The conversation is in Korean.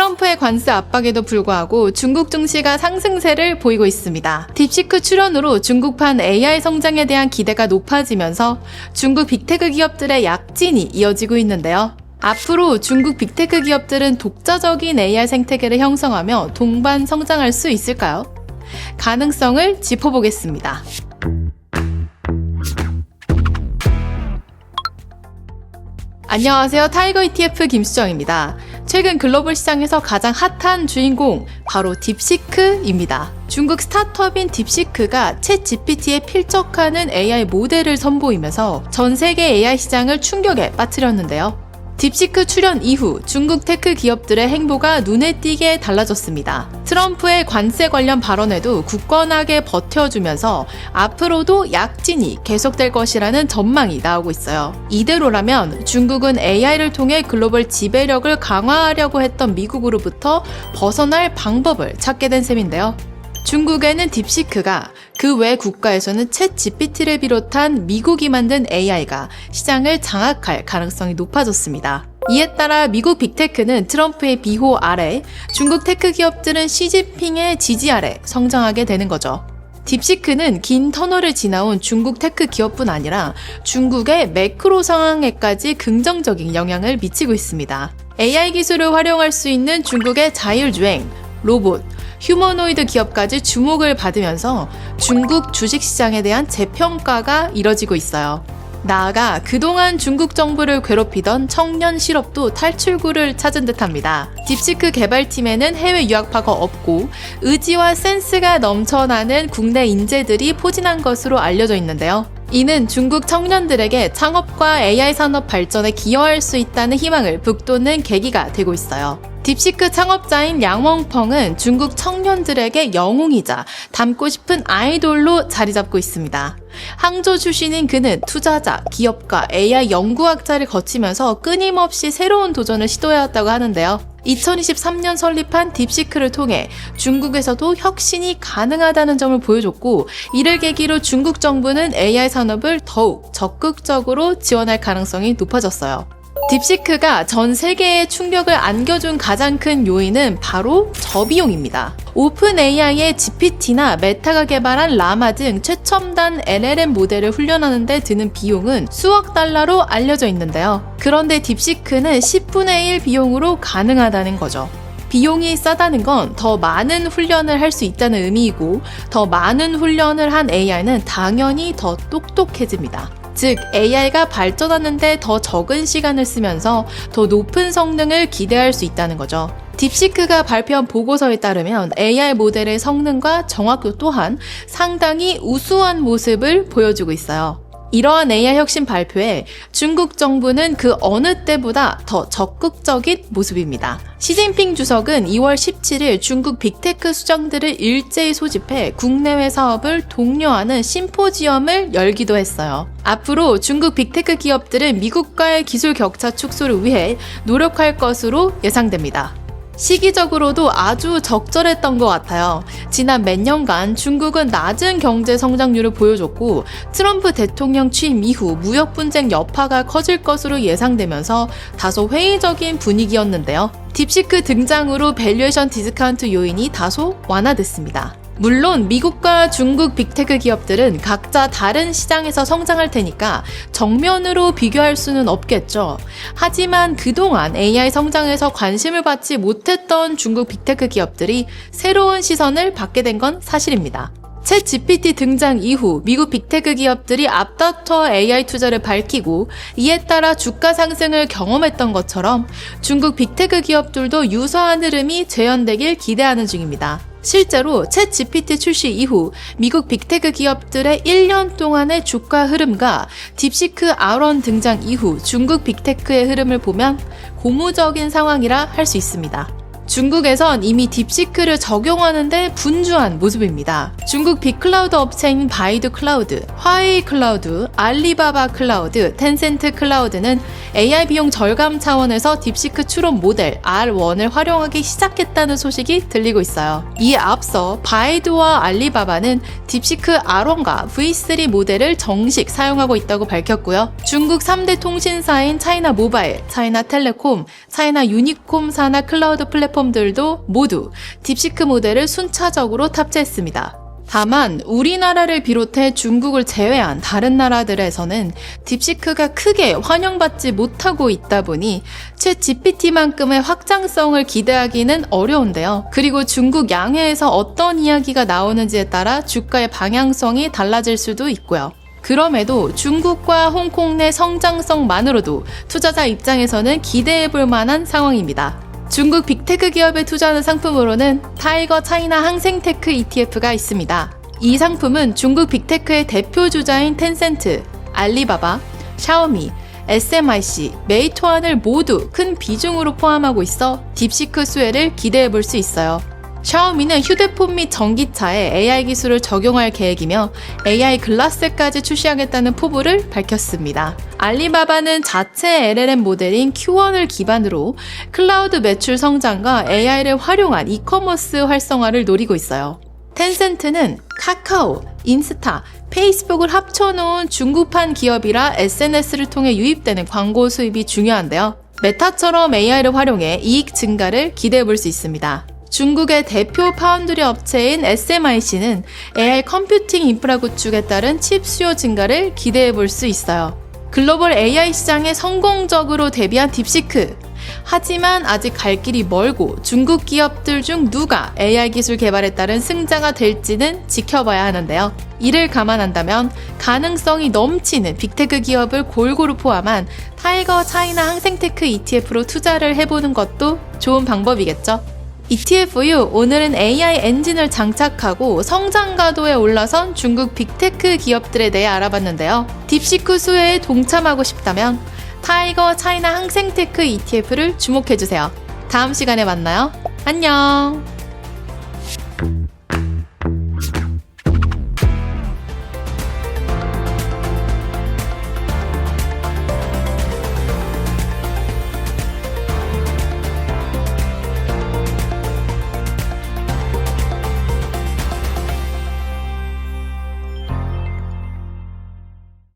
트럼프의 관세 압박에도 불구하고 중국 증시가 상승세를 보이고 있습니다. 딥시크 출현으로 중국판 AI 성장에 대한 기대가 높아지면서 중국 빅테크 기업들의 약진이 이어지고 있는데요. 앞으로 중국 빅테크 기업들은 독자적인 AI 생태계를 형성하며 동반 성장할 수 있을까요? 가능성을 짚어보겠습니다. 안녕하세요. 타이거 ETF 김수정입니다. 최근 글로벌 시장에서 가장 핫한 주인공 바로 딥시크입니다. 중국 스타트업인 딥시크가 챗 GPT에 필적하는 AI 모델을 선보이면서 전 세계 AI 시장을 충격에 빠뜨렸는데요. 딥시크 출현 이후 중국 테크 기업들의 행보가 눈에 띄게 달라졌습니다. 트럼프의 관세 관련 발언에도 굳건하게 버텨주면서 앞으로도 약진이 계속될 것이라는 전망이 나오고 있어요. 이대로라면 중국은 AI를 통해 글로벌 지배력을 강화하려고 했던 미국으로부터 벗어날 방법을 찾게 된 셈인데요. 중국에는 딥시크가, 그 외 국가에서는 챗 GPT를 비롯한 미국이 만든 AI가 시장을 장악할 가능성이 높아졌습니다. 이에 따라 미국 빅테크는 트럼프의 비호 아래, 중국 테크 기업들은 시진핑의 지지 아래 성장하게 되는 거죠. 딥시크는 긴 터널을 지나온 중국 테크 기업뿐 아니라 중국의 매크로 상황에까지 긍정적인 영향을 미치고 있습니다. AI 기술을 활용할 수 있는 중국의 자율주행, 로봇, 휴머노이드 기업까지 주목을 받으면서 중국 주식시장에 대한 재평가가 이뤄지고 있어요. 나아가 그동안 중국 정부를 괴롭히던 청년 실업도 탈출구를 찾은 듯합니다. 딥시크 개발팀에는 해외 유학파가 없고 의지와 센스가 넘쳐나는 국내 인재들이 포진한 것으로 알려져 있는데요. 이는 중국 청년들에게 창업과 AI 산업 발전에 기여할 수 있다는 희망을 북돋는 계기가 되고 있어요. 딥시크 창업자인 량웡펑은 중국 청년들에게 영웅이자 닮고 싶은 아이돌로 자리 잡고 있습니다. 항저 출신인 그는 투자자, 기업가, AI 연구학자를 거치면서 끊임없이 새로운 도전을 시도해왔다고 하는데요. 2023년 설립한 딥시크를 통해 중국에서도 혁신이 가능하다는 점을 보여줬고, 이를 계기로 중국 정부는 AI 산업을 더욱 적극적으로 지원할 가능성이 높아졌어요. 딥시크가 전 세계에 충격을 안겨준 가장 큰 요인은 바로 저비용입니다. 오픈 AI의 GPT나 메타가 개발한 라마 등 최첨단 LLM 모델을 훈련하는 데 드는 비용은 수억 달러로 알려져 있는데요. 그런데 딥시크는 10분의 1 비용으로 가능하다는 거죠. 비용이 싸다는 건 더 많은 훈련을 할 수 있다는 의미이고, 더 많은 훈련을 한 AI는 당연히 더 똑똑해집니다. 즉, AI가 발전하는데 더 적은 시간을 쓰면서 더 높은 성능을 기대할 수 있다는 거죠. 딥시크가 발표한 보고서에 따르면 AI 모델의 성능과 정확도 또한 상당히 우수한 모습을 보여주고 있어요. 이러한 AI 혁신 발표에 중국 정부는 그 어느 때보다 더 적극적인 모습입니다. 시진핑 주석은 2월 17일 중국 빅테크 수장들을 일제히 소집해 국내외 사업을 독려하는 심포지엄을 열기도 했어요. 앞으로 중국 빅테크 기업들은 미국과의 기술 격차 축소를 위해 노력할 것으로 예상됩니다. 시기적으로도 아주 적절했던 것 같아요. 지난 몇 년간 중국은 낮은 경제 성장률을 보여줬고, 트럼프 대통령 취임 이후 무역 분쟁 여파가 커질 것으로 예상되면서 다소 회의적인 분위기였는데요. 딥시크 등장으로 밸류에이션 디스카운트 요인이 다소 완화됐습니다. 물론 미국과 중국 빅테크 기업들은 각자 다른 시장에서 성장할 테니까 정면으로 비교할 수는 없겠죠. 하지만 그동안 AI 성장에서 관심을 받지 못했던 중국 빅테크 기업들이 새로운 시선을 받게 된 건 사실입니다. 챗 GPT 등장 이후 미국 빅테크 기업들이 앞다퉈 AI 투자를 밝히고, 이에 따라 주가 상승을 경험했던 것처럼 중국 빅테크 기업들도 유사한 흐름이 재현되길 기대하는 중입니다. 실제로 챗 GPT 출시 이후 미국 빅테크 기업들의 1년 동안의 주가 흐름과 딥시크 R1 등장 이후 중국 빅테크의 흐름을 보면 고무적인 상황이라 할 수 있습니다. 중국에선 이미 딥시크를 적용하는데 분주한 모습입니다. 중국 빅클라우드 업체인 바이두 클라우드, 화웨이 클라우드, 알리바바 클라우드, 텐센트 클라우드는 AI 비용 절감 차원에서 딥시크 추론 모델 R1을 활용하기 시작했다는 소식이 들리고 있어요. 이에 앞서 바이두와 알리바바는 딥시크 R1과 V3 모델을 정식 사용하고 있다고 밝혔고요. 중국 3대 통신사인 차이나 모바일, 차이나 텔레콤, 차이나 유니콤 산하 클라우드 플랫폼 플랫폼들도 모두 딥시크 모델을 순차적으로 탑재했습니다. 다만 우리나라를 비롯해 중국을 제외한 다른 나라들에서는 딥시크가 크게 환영받지 못하고 있다 보니 챗 GPT만큼의 확장성을 기대하기는 어려운데요. 그리고 중국 양회에서 어떤 이야기가 나오는지에 따라 주가의 방향성이 달라질 수도 있고요. 그럼에도 중국과 홍콩 내 성장성만으로도 투자자 입장에서는 기대해볼 만한 상황입니다. 중국 빅테크 기업에 투자하는 상품으로는 타이거 차이나 항생테크 ETF가 있습니다. 이 상품은 중국 빅테크의 대표 주자인 텐센트, 알리바바, 샤오미, SMIC, 메이투안을 모두 큰 비중으로 포함하고 있어 딥시크 수혜를 기대해볼 수 있어요. 샤오미는 휴대폰 및 전기차에 AI 기술을 적용할 계획이며 AI 글라스까지 출시하겠다는 포부를 밝혔습니다. 알리바바는 자체 LLM 모델인 Q1을 기반으로 클라우드 매출 성장과 AI를 활용한 이커머스 활성화를 노리고 있어요. 텐센트는 카카오, 인스타, 페이스북을 합쳐놓은 중국판 기업이라 SNS를 통해 유입되는 광고 수입이 중요한데요. 메타처럼 AI를 활용해 이익 증가를 기대해볼 수 있습니다. 중국의 대표 파운드리 업체인 SMIC는 AI 컴퓨팅 인프라 구축에 따른 칩 수요 증가를 기대해 볼 수 있어요. 글로벌 AI 시장에 성공적으로 데뷔한 딥시크. 하지만 아직 갈 길이 멀고 중국 기업들 중 누가 AI 기술 개발에 따른 승자가 될지는 지켜봐야 하는데요. 이를 감안한다면 가능성이 넘치는 빅테크 기업을 골고루 포함한 타이거 차이나 항생테크 ETF로 투자를 해보는 것도 좋은 방법이겠죠. ETFU, 오늘은 AI 엔진을 장착하고 성장 가도에 올라선 중국 빅테크 기업들에 대해 알아봤는데요. 딥시크 수혜에 동참하고 싶다면 타이거 차이나 항생테크 ETF를 주목해주세요. 다음 시간에 만나요. 안녕!